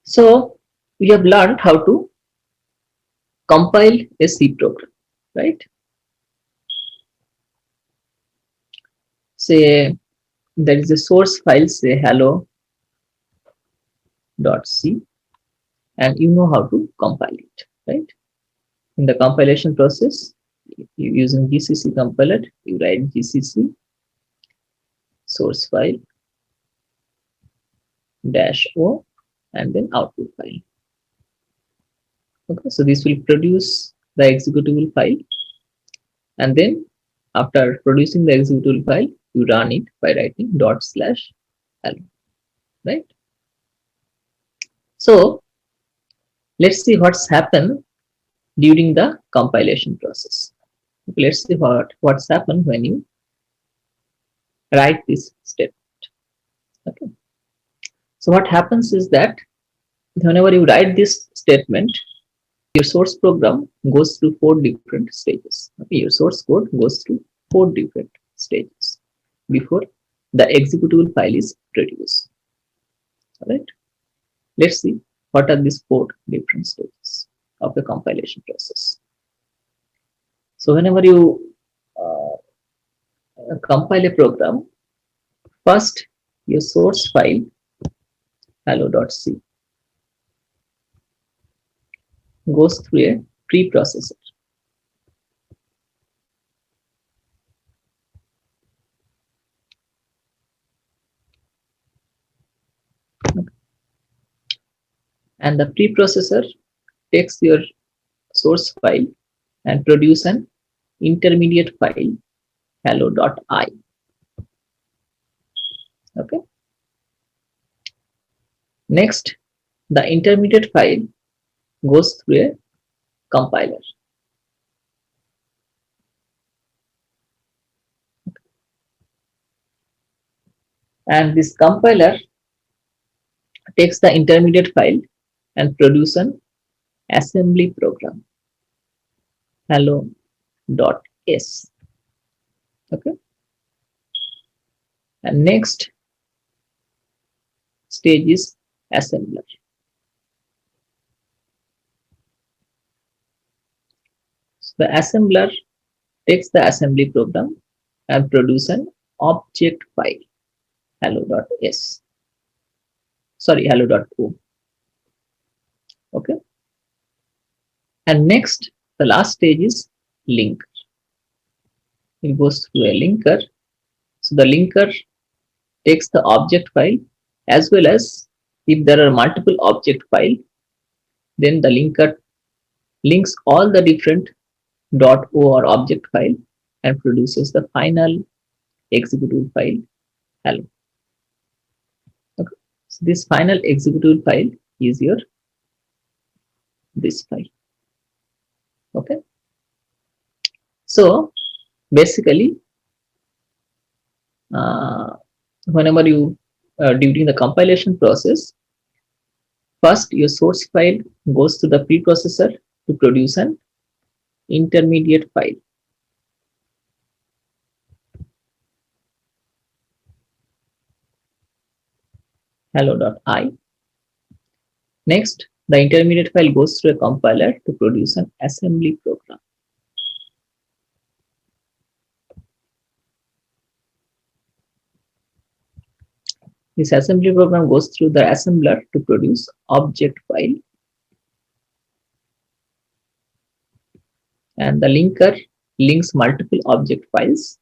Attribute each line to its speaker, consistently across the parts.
Speaker 1: So we have learned how to compile a C program, right? Say there is a source file, say hello.c, and you know how to compile it, right? In the compilation process, you using GCC compiler, you write GCC source file dash o and then output file. Okay, so this will produce the executable file, and then after producing the executable file, you run it by writing dot slash hello, right? So let's see what's happened during the compilation process. Okay, let's see what's happened when you write this statement. Okay. So what happens is that whenever you write this statement, your source program goes through four different stages. Okay, your source code goes through four different stages before the executable file is produced. All right. Let's see what are these four different stages of the compilation process. So whenever you compile a program, first your source file hello.c goes through a preprocessor. And the preprocessor takes your source file and produce an intermediate file hello.i. Okay. Next, the intermediate file goes through a compiler. And this compiler takes the intermediate file and produce an assembly program hello.s. Okay. And next stage is assembler. So the assembler takes the assembly program and produce an object file hello.s. Sorry, hello.o. Okay. And next, the last stage is linker. It goes through a linker. So the linker takes the object file, as well as if there are multiple object file, then the linker links all the different .o or object file and produces the final executable file hello. Okay. So this final executable file is your this file. Okay. So basically, whenever you during the compilation process, first your source file goes to the preprocessor to produce an intermediate file. Hello.i. Next, the intermediate file goes through a compiler to produce an assembly program. This assembly program goes through the assembler to produce object file, and the linker links multiple object files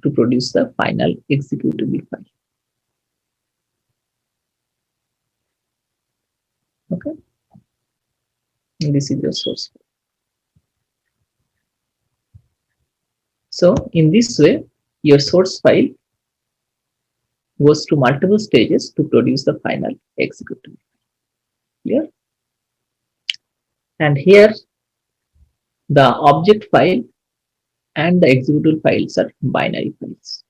Speaker 1: to produce the final executable file. Okay, and this is your source file. So in this way, your source file goes through multiple stages to produce the final executable. Clear? And here the object file and the executable files are binary files.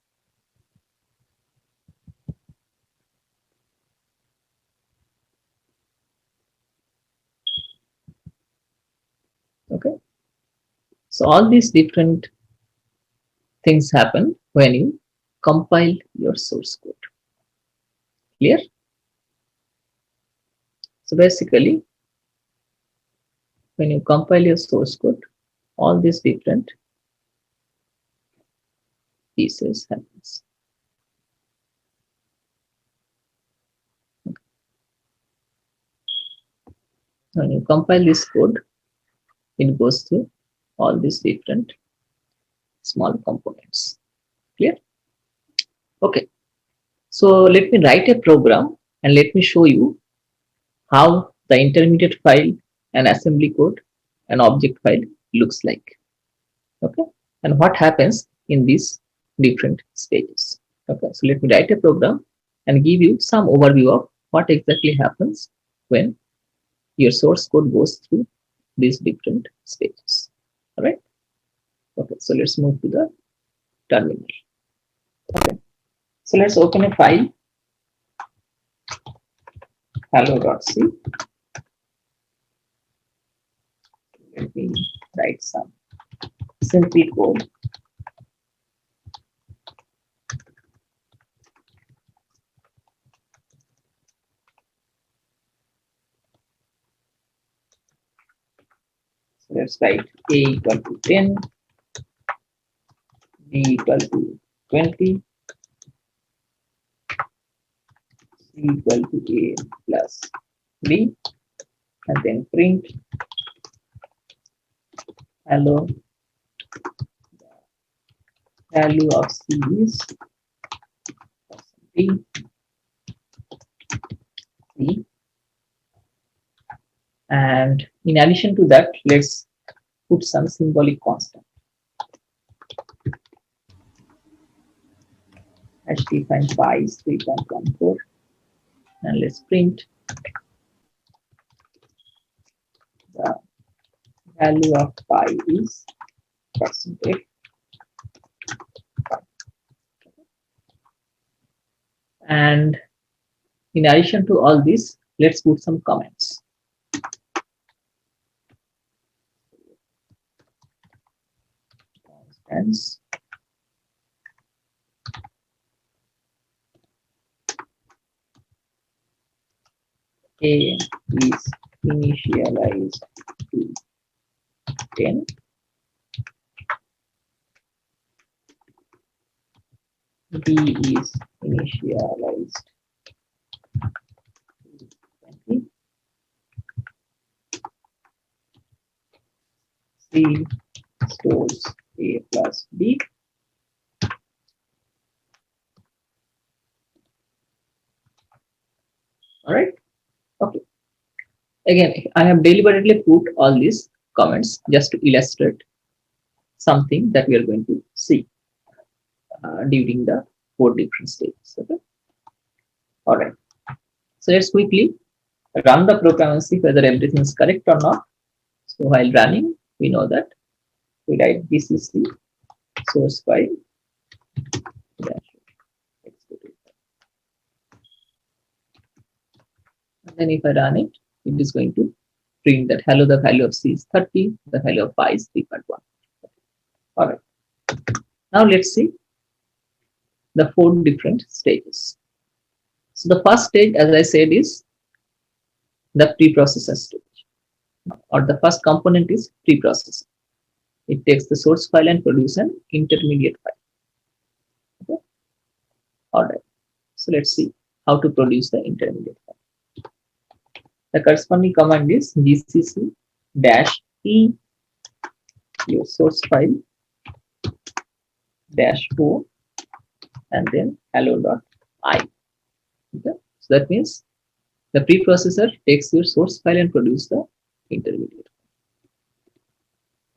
Speaker 1: Okay. So all these different things happen when you compile your source code. Clear? So basically, when you compile your source code, all these different pieces happens. When you compile this code, it goes through all these different small components. Clear? Okay. So let me write a program and let me show you how the intermediate file and assembly code and object file looks like. Okay. And what happens in these different stages. Okay. So let me write a program and give you some overview of what exactly happens when your source code goes through these different stages. All right. Okay. So let's move to the terminal. Okay. So let's open a file hello.c. Let me write some simple code. So let's write a equal to 10, b equal to 20, c equal to a plus b, and then print hello. The value of c is b, c, and in addition to that, let's put some symbolic constant. Hash define pi is 3.14, and let's print the value of pi is percentage. And in addition to all this, let's put some comments. Constants. A is initialized to 10. B is initialized to 20. C stores A plus B. All right. Okay. Again, I have deliberately put all these comments just to illustrate something that we are going to see during the 4 different stages. Okay. All right. So let's quickly run the program and see whether everything is correct or not. So while running, we know that we write this is the source file. And then if I run it, it is going to print that hello, the value of c is 30, the value of pi is 3.1. All right. Now let's see the 4 different stages. So the first stage, as I said, is the preprocessor stage, or the first component is preprocessor. It takes the source file and produces an intermediate file. Okay. All right. So let's see how to produce the intermediate file. The corresponding command is gcc -e your source file -o and then hello.i. Okay. So that means the preprocessor takes your source file and produces the intermediate.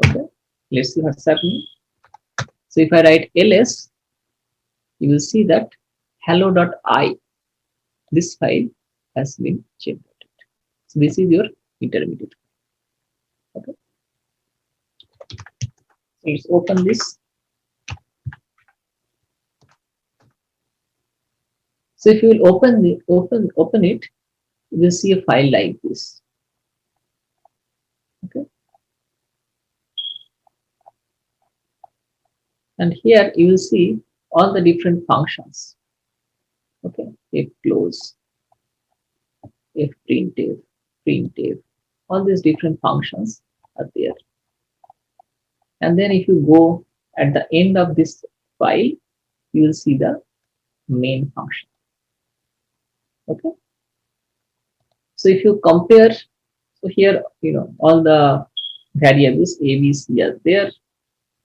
Speaker 1: Okay. Let's see what's happening. So if I write ls, you will see that hello.i, this file has been generated. So this is your intermediate. Okay. So let's open this. So if you will open it, you will see a file like this. Okay. And here you will see all the different functions. Okay. If close, if printf, printf, all these different functions are there. And then if you go at the end of this file, you will see the main function. Okay. So if you compare, so here, all the variables A, B, C are there.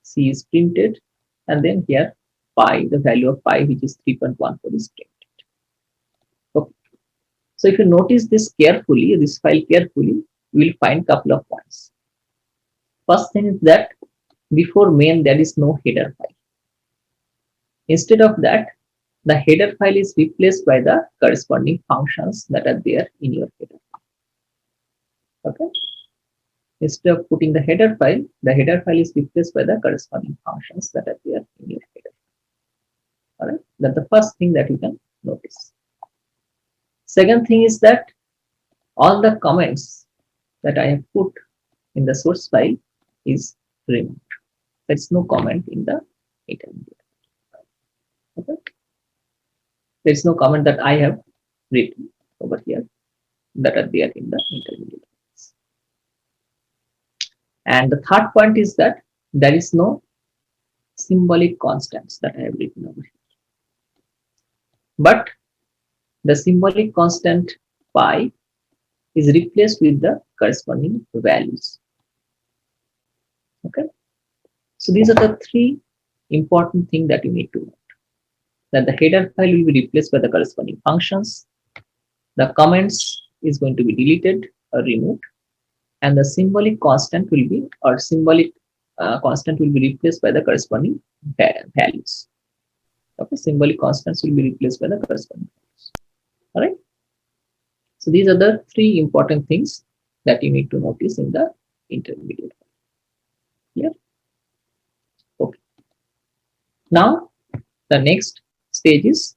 Speaker 1: C is printed, and then here pi, the value of pi, which is 3.14, is printed. Okay. So if you notice this carefully, this file carefully, you will find couple of points. First thing is that before main there is no header file. Instead of that, the header file is replaced by the corresponding functions that are there in your header file. Okay. Instead of putting the header file is replaced by the corresponding functions that are there in your header file. All right. That's the first thing that you can notice. Second thing is that all the comments that I have put in the source file is removed. There's no comment in the intermediate. Okay. There's no comment that I have written over here that are there in the intermediate. And the third point is that there is no symbolic constants that I have written over here. But the symbolic constant pi is replaced with the corresponding values. Okay. So these are the three important things that you need to note. That the header file will be replaced by the corresponding functions. The comments is going to be deleted or removed. And the symbolic constant will be, constant will be replaced by the corresponding values. Okay, symbolic constants will be replaced by the corresponding values. All right. So these are the three important things that you need to notice in the intermediate. Clear? Okay. Now the next stage is,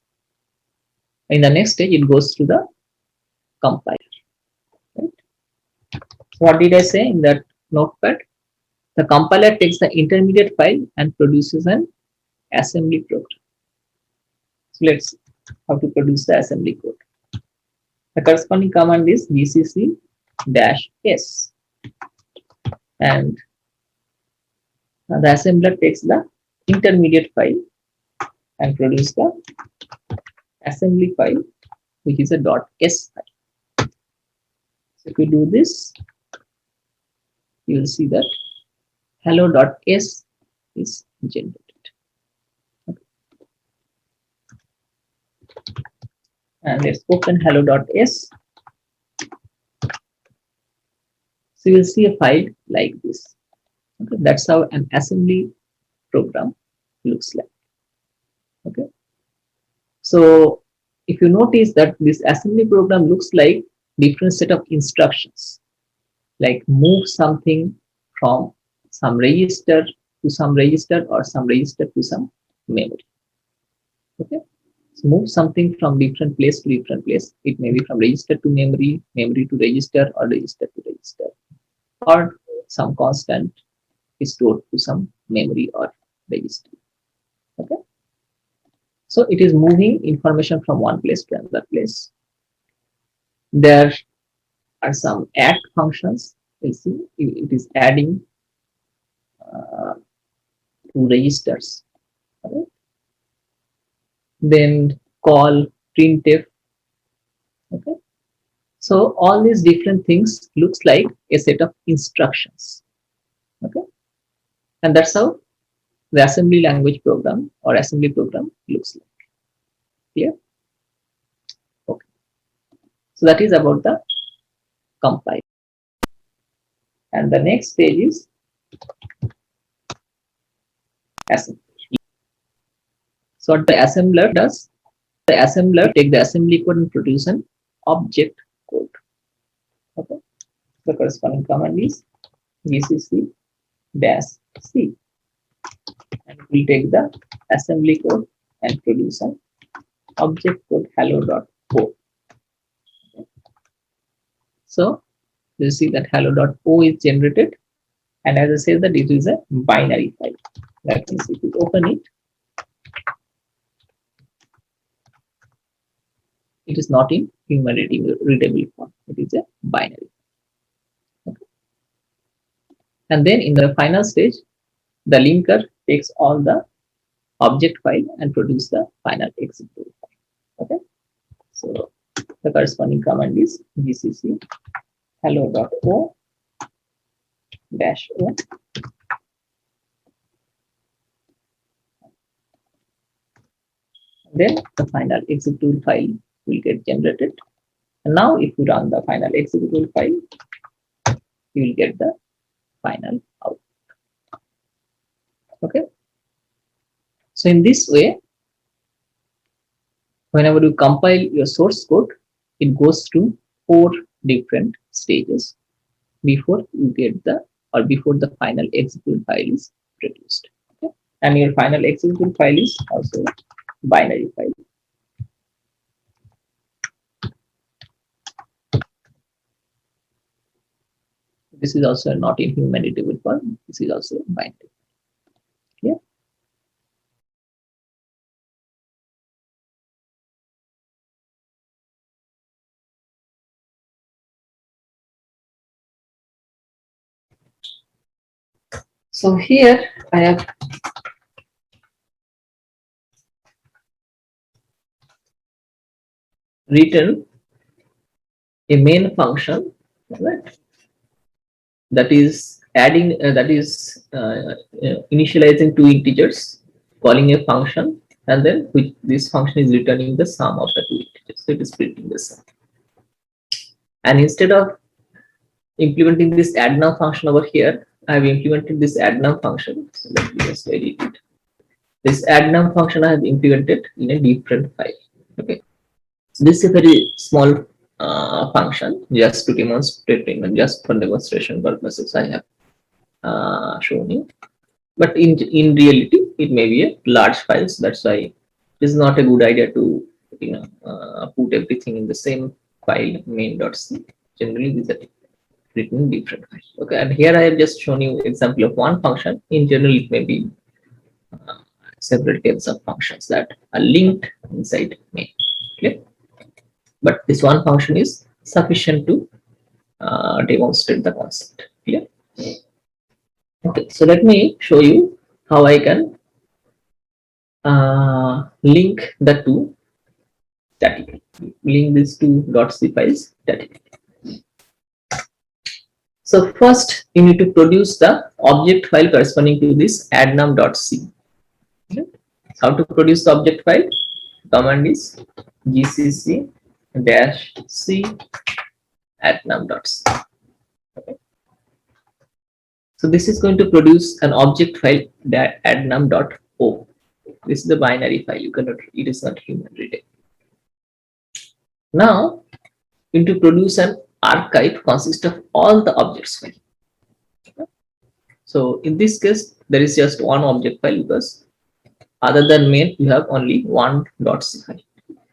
Speaker 1: in the next stage it goes through the compiler. Right? What did I say in that notepad? The compiler takes the intermediate file and produces an assembly program. So let's see how to produce the assembly code. The corresponding command is gcc-s, and the assembler takes the intermediate file and produces the assembly file, which is a .s file. So if we do this, you will see that hello.s is generated. Okay. And let's open hello.s. So you will see a file like this. Okay. That's how an assembly program looks like. Okay. So if you notice that this assembly program looks like different set of instructions, like move something from some register to some register, or some register to some memory. Okay. So move something from different place to different place. It may be from register to memory, memory to register, or register to register, or some constant is stored to some memory or register. Okay. So it is moving information from one place to another place. There are some add functions. You see, it is adding two registers. Okay. Then call printf. Okay. So all these different things looks like a set of instructions. Okay. And that's how the assembly language program or assembly program looks like. Clear? Okay. So that is about the compile. And the next stage is assembly. So what the assembler does, the assembler take the assembly code and produce an object code. Okay. The corresponding command is gcc-c, and we will take the assembly code and produce an object code hello.o. Okay. So you see that hello.o is generated, and as I said that it is a binary file. That means if you open it, it is not in human readable form. It is a binary. And then in the final stage, the linker takes all the object file and produce the final executable file. Okay. So the corresponding command is gcc hello.o -o. Then the final executable file will get generated. And now if you run the final executable file, you will get the final out. Okay. So in this way, whenever you compile your source code, it goes through 4 different stages before you get the or before the final executable file is produced. Okay? And your final executable file is also binary file. This is also not in human readable form. This is also binary. Yeah. So here I have written a main function, right, that is adding initializing 2 integers, calling a function, and then which this function is returning the sum of the 2 integers. So it is printing the sum. And instead of implementing this add now function over here, I have implemented this add now function. So let me just edit it. This add now function I have implemented in a different file. Okay. So this is a very small function just to demonstrate, just for demonstration purposes I have shown you. But in reality, it may be a large file. So that's why it is not a good idea to put everything in the same file main.c. Generally, these are written in different files. Okay, and here I have just shown you example of one function. In general, it may be several types of functions that are linked inside main. Okay, but this one function is sufficient to demonstrate the concept. Clear? Okay, so let me show you how I can link the two statically. Link these two .c files statically. So first, you need to produce the object file corresponding to this addnum.c. Okay. How to produce the object file? Command is gcc -c addnum.c. Okay. So this is going to produce an object file addnum.o. This is the binary file. You cannot. It is not human readable. Now, to produce an archive consists of all the objects file. So in this case, there is just one object file because other than main, you have only one .c file.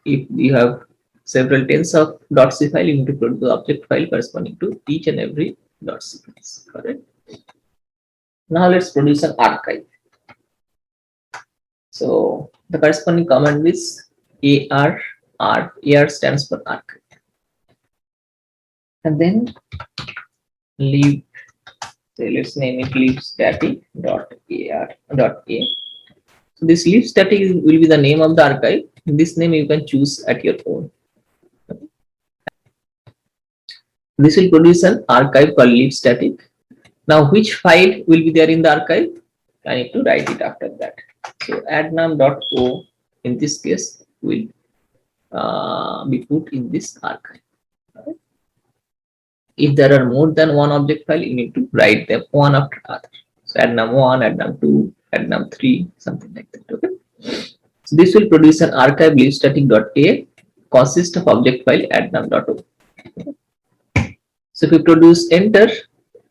Speaker 1: If you have several tens of .c file, you need to produce the object file corresponding to each and every .c files. Correct? Now let's produce an archive. So the corresponding command is AR. AR stands for archive. And then leave, say let's name it leave static.ar.a. So this leave static will be the name of the archive. This name you can choose at your own. This will produce an archive called leave static. Now which file will be there in the archive? I need to write it after that. So addnum.o in this case will be put in this archive. Right? If there are more than one object file, you need to write them one after other. So addnum1, addnum2, addnum3, something like that. Okay. So this will produce an archive leave static.a consists of object file addnum.o. So if you produce enter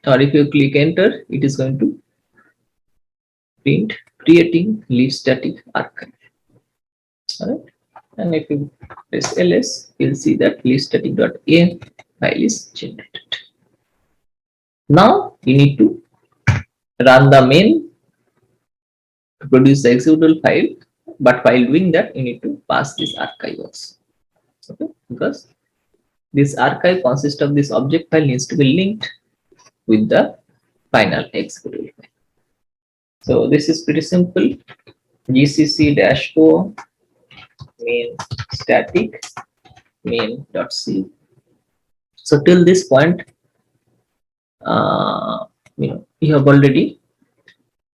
Speaker 1: or if you click enter, it is going to print creating leave static archive. Alright. And if you press ls, you'll see that leave static.a file is generated. Now you need to run the main to produce the executable file, but while doing that, you need to pass this archive also. Okay, because this archive consists of this object file needs to be linked with the final executable file. So this is pretty simple. GCC-o main static main.c. So till this point, you have already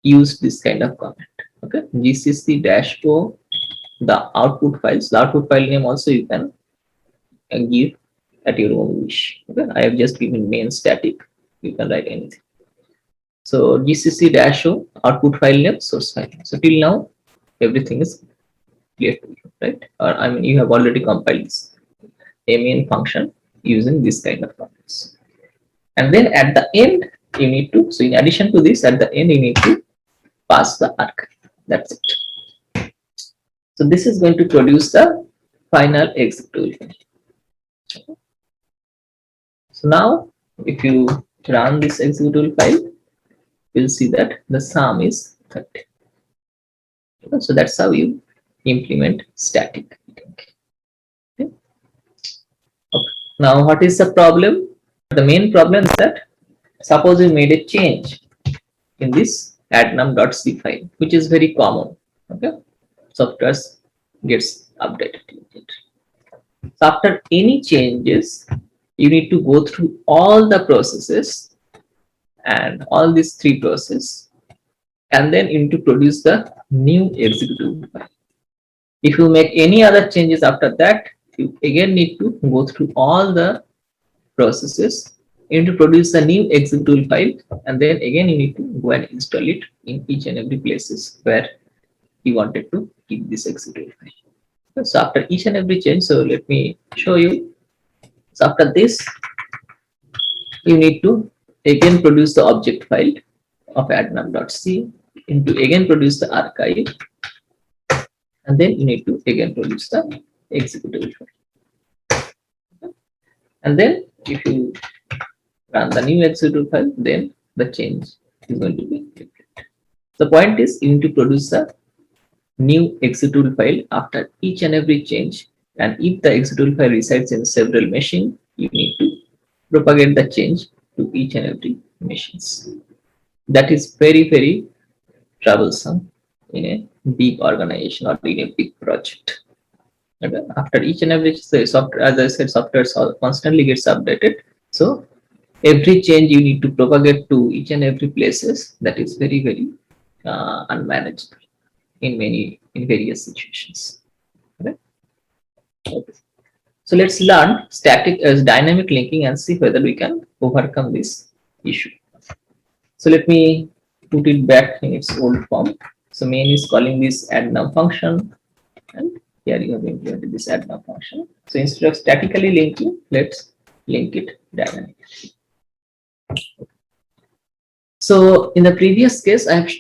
Speaker 1: used this kind of comment. Okay, GCC-o, the output files. The output file name also you can give at your own wish. Okay, I have just given main static. You can write anything. So GCC-o output file name source file. So till now everything is clear to you, right? Or I mean, you have already compiled this main function using this kind of comments. And then at the end, you need to, so in addition to this, at the end, you need to pass the archive. That's it. So this is going to produce the final executable file. So now, if you run this executable file, you'll see that the sum is 30. So that's how you implement static. Okay. Now, what is the problem? The main problem is that suppose we made a change in this addnum.c file, which is very common. Okay, software gets updated. So after any changes, you need to go through all the processes and all these three processes, and then you need to produce the new executable file. If you make any other changes after that, you again need to go through all the processes. You need to produce a new executable file, and then again you need to go and install it in each and every places where you wanted to keep this executable file. So after each and every change, so let me show you. So after this, you need to again produce the object file of addnum.c, into again produce the archive, and then you need to again produce the executable file. And then if you run the new executable file, then the change is going to be different. The point is you need to produce a new executable file after each and every change, and if the executable file resides in several machines, you need to propagate the change to each and every machines. That is very troublesome in a big organization or in a big project. Okay. After each and every software, as I said, software constantly gets updated. So every change you need to propagate to each and every places. That is very unmanageable in various situations. Okay. Okay. So let's learn static as dynamic linking and see whether we can overcome this issue. So let me put it back in its old form. So main is calling this addnum function, and here you have implemented this addnum function. So instead of statically linking, let's link it dynamically. So in the previous case, I have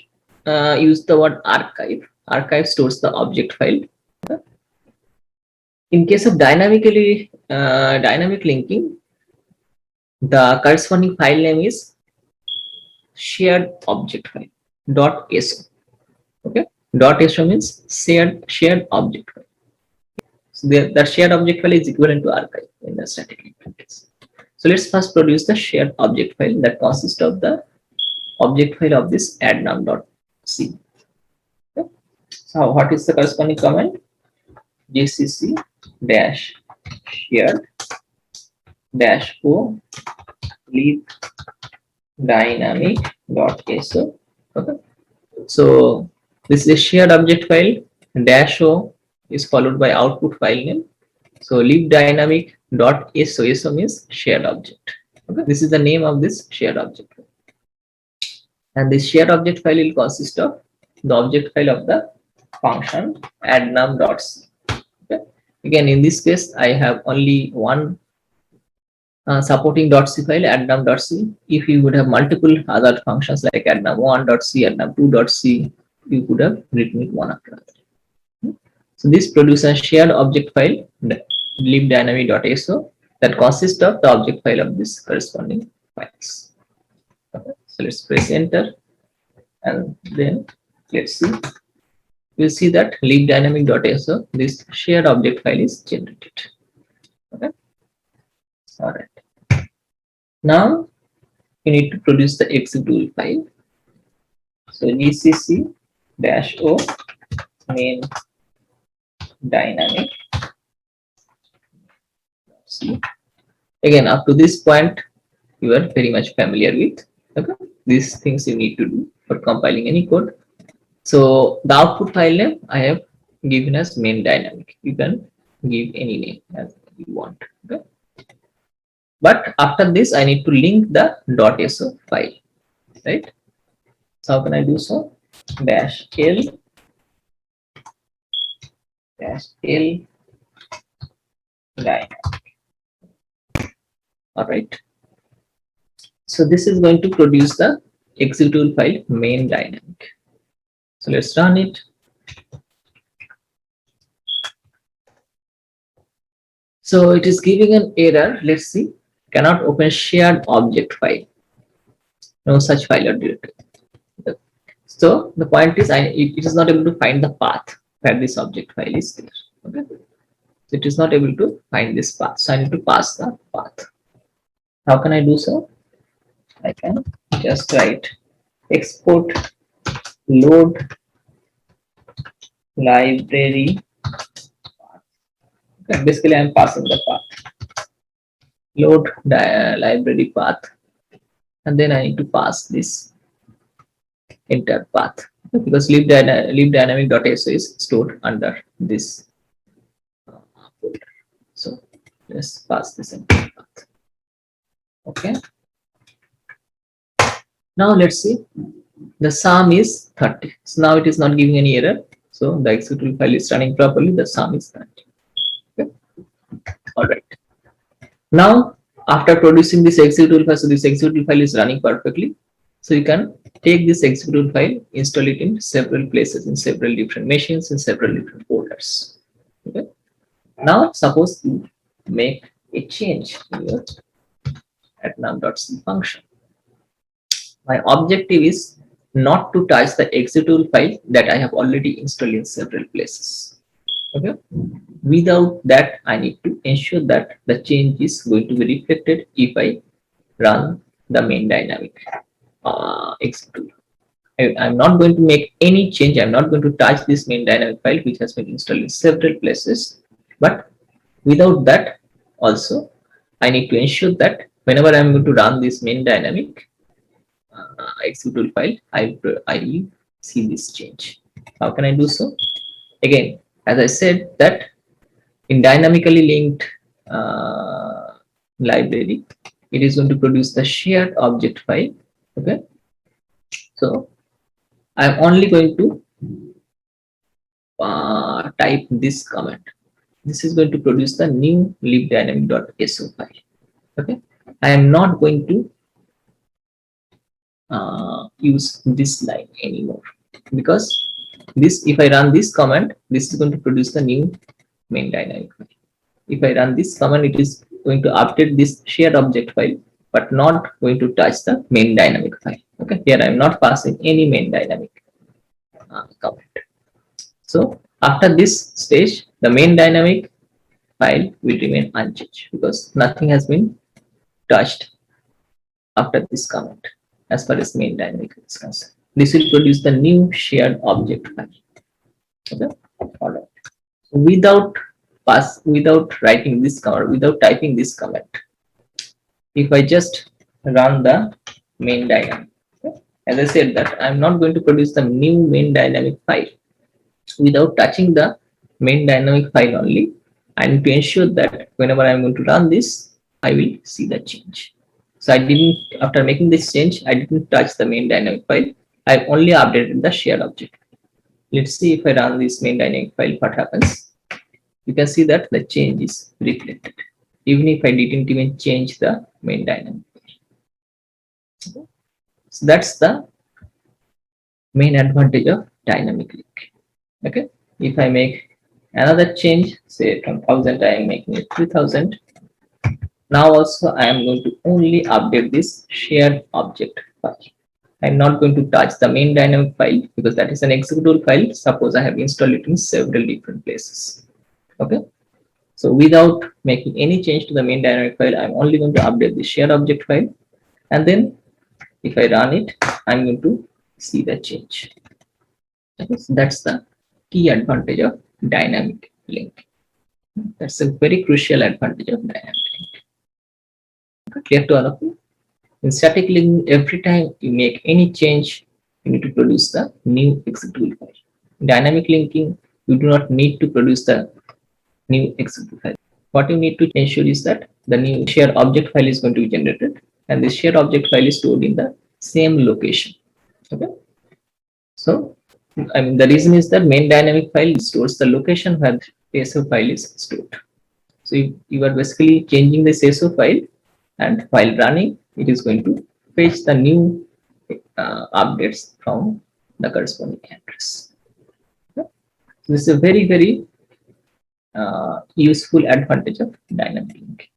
Speaker 1: used the word archive. Archive stores the object file. In case of dynamic linking, the corresponding file name is shared object file .so. Okay, .so means shared object file. So the shared object file is equivalent to archive in the static link case. So let's first produce the shared object file that consists of the object file of this addnum.c. Okay. So what is the corresponding command? GCC -shared -o lib dynamic.so. Okay. So this is a shared object file. -o is followed by output file name. So libdynamic.so, so means shared object. Okay. This is the name of this shared object file. And this shared object file will consist of the object file of the function addnum.c. Okay. Again, in this case, I have only one supporting .c file, addnum.c. If you would have multiple other functions like addnum1.c, addnum2.c, you could have written it one after another. So this produces a shared object file, libdynamic.so, that consists of the object file of this corresponding files. Okay. So let's press enter, and then let's see. We'll see that libdynamic.so, this shared object file is generated. Okay. All right. Now you need to produce the executable file. So gcc dash o main dynamic. See, again, up to this point, you are very much familiar with. Okay, these things you need to do for compiling any code. So the output file name I have given as main dynamic. You can give any name as you want. Okay. But after this, I need to link the .so file, right? So how can I do so? Dash L line. All right. So this is going to produce the executable file main dynamic. So let's run it. So it is giving an error. Let's see. Cannot open shared object file. No such file or directory. So the point is, it is not able to find the path where this object file is there. Okay. So it is not able to find this path. So I need to pass the path. How can I do so? I can just write export load library. Okay. Basically, I am passing the path. Load library path, and then I need to pass this entire path, because libdynamic.so is stored under this folder. So let's pass this entire path. Okay. Now let's see. The sum is 30. So now it is not giving any error. So the executable file is running properly. The sum is 30. Okay. All right. Now after producing this executable file, so this executable file is running perfectly. So you can take this executable file, install it in several places, in several different machines, in several different folders. Okay. Now suppose you make a change here at num.c function. My objective is not to touch the executable file that I have already installed in several places. Okay. Without that, I need to ensure that the change is going to be reflected if I run the main dynamic executable. I'm not going to make any change. I'm not going to touch this main dynamic file which has been installed in several places. But without that, also, I need to ensure that whenever I'm going to run this main dynamic executable file, I will see this change. How can I do so? Again, as I said, that in dynamically linked library, it is going to produce the shared object file. Okay. So I'm only going to type this command. This is going to produce the new libdynamic.so file. Okay. I am not going to use this line anymore, because this, if I run this command, this is going to produce the new main dynamic file. If I run this command, it is going to update this shared object file, but not going to touch the main dynamic file. Okay, here I am not passing any main dynamic command. So after this stage, the main dynamic file will remain unchanged because nothing has been touched after this command as far as main dynamic is concerned. This will produce the new shared object file. Okay, all right. So without writing this command, without typing this command, if I just run the main dynamic, okay? As I said that I'm not going to produce the new main dynamic file without touching the main dynamic file only. I need to ensure that whenever I'm going to run this, I will see the change. So I didn't, after making this change, I didn't touch the main dynamic file. I only updated the shared object. Let's see if I run this main dynamic file, what happens. You can see that the change is reflected, even if I didn't even change the main dynamic. So that's the main advantage of dynamic link. Okay, if I make another change, say from 1000, I am making it 3000. Now also I am going to only update this shared object file. I'm not going to touch the main dynamic file because that is an executable file. Suppose I have installed it in several different places. Okay. So without making any change to the main dynamic file, I'm only going to update the shared object file. And then If I run it, I'm going to see the change. Okay, so that's the key advantage of dynamic link. That's a very crucial advantage of dynamic link. Clear to all of you? In static link, every time you make any change, you need to produce the new executable file. Dynamic linking, you do not need to produce the new executable file. What you need to ensure is that the new share object file is going to be generated, and this share object file is stored in the same location. Okay. So, I mean, the reason is that main dynamic file stores the location where the ASO file is stored. So, you are basically changing this ASO file, and while running, it is going to fetch the new updates from the corresponding address. Okay. So this is a very, very useful advantage of dynamic link.